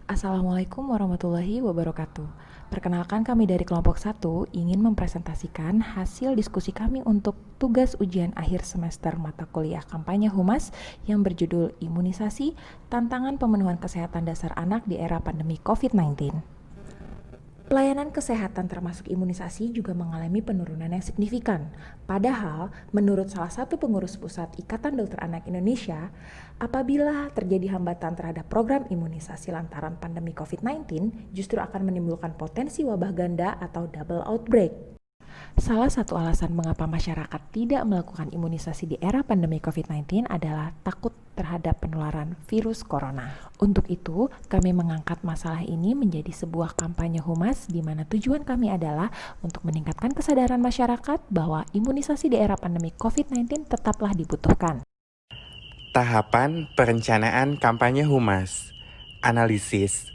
Assalamualaikum warahmatullahi wabarakatuh. Perkenalkan kami dari kelompok 1 ingin mempresentasikan hasil diskusi kami untuk tugas ujian akhir semester mata kuliah kampanye Humas yang berjudul Imunisasi, Tantangan Pemenuhan Kesehatan Dasar Anak di Era Pandemi COVID-19. Pelayanan kesehatan termasuk imunisasi juga mengalami penurunan yang signifikan. Padahal, menurut salah satu pengurus pusat Ikatan Dokter Anak Indonesia, apabila terjadi hambatan terhadap program imunisasi lantaran pandemi COVID-19, justru akan menimbulkan potensi wabah ganda atau double outbreak. Salah satu alasan mengapa masyarakat tidak melakukan imunisasi di era pandemi COVID-19 adalah takut terhadap penularan virus corona. Untuk itu, kami mengangkat masalah ini menjadi sebuah kampanye humas di mana tujuan kami adalah untuk meningkatkan kesadaran masyarakat bahwa imunisasi di era pandemi COVID-19 tetaplah dibutuhkan. Tahapan perencanaan kampanye humas, analisis,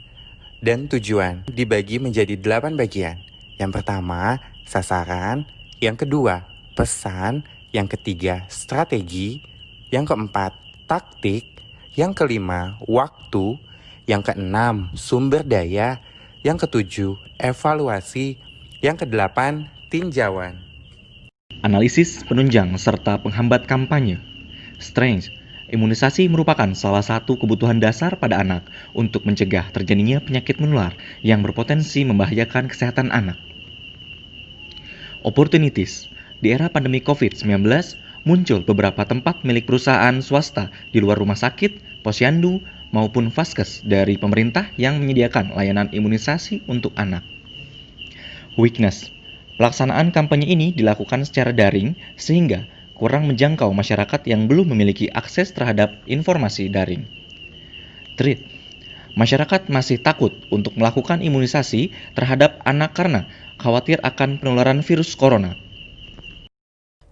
dan tujuan dibagi menjadi 8 bagian. Yang pertama, sasaran. Yang kedua, pesan. Yang ketiga, strategi. Yang keempat, taktik. Yang kelima, waktu. Yang keenam, sumber daya. Yang ketujuh, evaluasi. Yang kedelapan, tinjauan. Analisis penunjang serta penghambat kampanye. Strength. Imunisasi merupakan salah satu kebutuhan dasar pada anak untuk mencegah terjadinya penyakit menular yang berpotensi membahayakan kesehatan anak. Opportunities. Di era pandemi COVID-19, muncul beberapa tempat milik perusahaan swasta di luar rumah sakit, posyandu, maupun vaskes dari pemerintah yang menyediakan layanan imunisasi untuk anak. Weakness. Pelaksanaan kampanye ini dilakukan secara daring sehingga kurang menjangkau masyarakat yang belum memiliki akses terhadap informasi daring. Threat. Masyarakat masih takut untuk melakukan imunisasi terhadap anak karena khawatir akan penularan virus corona.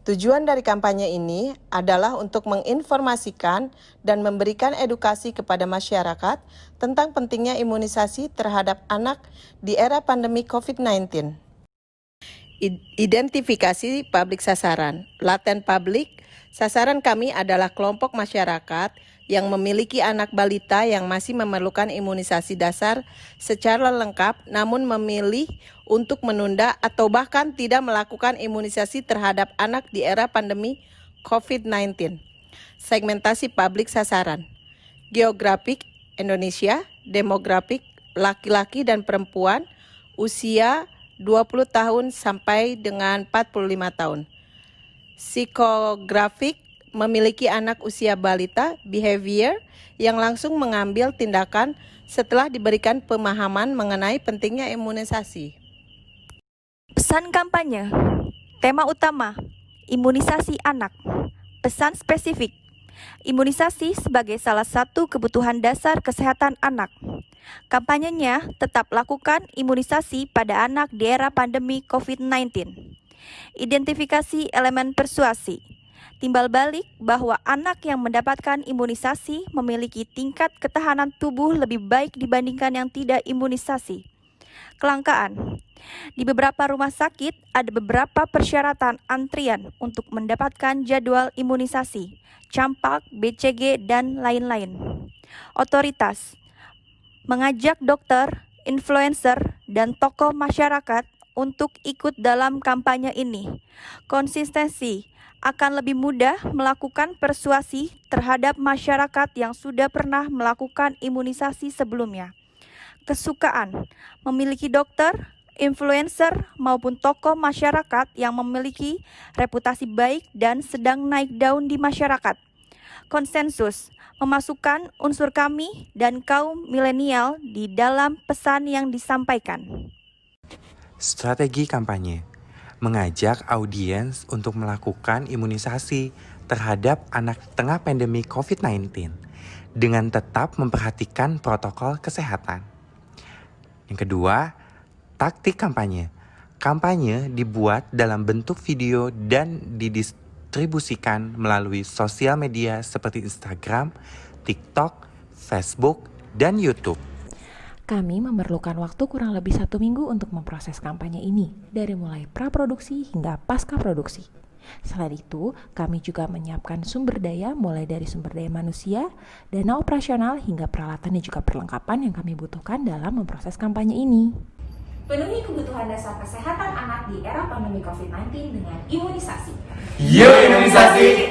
Tujuan dari kampanye ini adalah untuk menginformasikan dan memberikan edukasi kepada masyarakat tentang pentingnya imunisasi terhadap anak di era pandemi COVID-19. Identifikasi publik sasaran. Laten publik, sasaran kami adalah kelompok masyarakat yang memiliki anak balita yang masih memerlukan imunisasi dasar secara lengkap namun memilih untuk menunda atau bahkan tidak melakukan imunisasi terhadap anak di era pandemi COVID-19. Segmentasi publik sasaran. Geografik Indonesia, demografik laki-laki dan perempuan, usia 20 tahun sampai dengan 45 tahun. Psikografik memiliki anak usia balita, behavior, yang langsung mengambil tindakan setelah diberikan pemahaman mengenai pentingnya imunisasi. Pesan kampanye. Tema utama, imunisasi anak. Pesan spesifik. Imunisasi sebagai salah satu kebutuhan dasar kesehatan anak. Kampanyenya tetap lakukan imunisasi pada anak di era pandemi COVID-19. Identifikasi elemen persuasi. Timbal balik bahwa anak yang mendapatkan imunisasi memiliki tingkat ketahanan tubuh lebih baik dibandingkan yang tidak imunisasi. Kelangkaan. Di beberapa rumah sakit ada beberapa persyaratan antrian untuk mendapatkan jadwal imunisasi, campak, BCG, dan lain-lain. Otoritas. Mengajak dokter, influencer, dan tokoh masyarakat untuk ikut dalam kampanye ini. Konsistensi. Akan lebih mudah melakukan persuasi terhadap masyarakat yang sudah pernah melakukan imunisasi sebelumnya. Kesukaan, memiliki dokter, influencer, maupun tokoh masyarakat yang memiliki reputasi baik dan sedang naik daun di masyarakat. Konsensus, memasukkan unsur kami dan kaum milenial di dalam pesan yang disampaikan. Strategi kampanye. Mengajak audiens untuk melakukan imunisasi terhadap anak tengah pandemi COVID-19 dengan tetap memperhatikan protokol kesehatan. Yang kedua, taktik kampanye. Kampanye dibuat dalam bentuk video dan didistribusikan melalui sosial media seperti Instagram, TikTok, Facebook, dan YouTube. Kami memerlukan waktu kurang lebih 1 minggu untuk memproses kampanye ini, dari mulai praproduksi hingga pasca produksi. Selain itu, kami juga menyiapkan sumber daya mulai dari sumber daya manusia, dana operasional hingga peralatan dan juga perlengkapan yang kami butuhkan dalam memproses kampanye ini. Penuhi kebutuhan dasar kesehatan anak di era pandemi COVID-19 dengan imunisasi. Yuk imunisasi!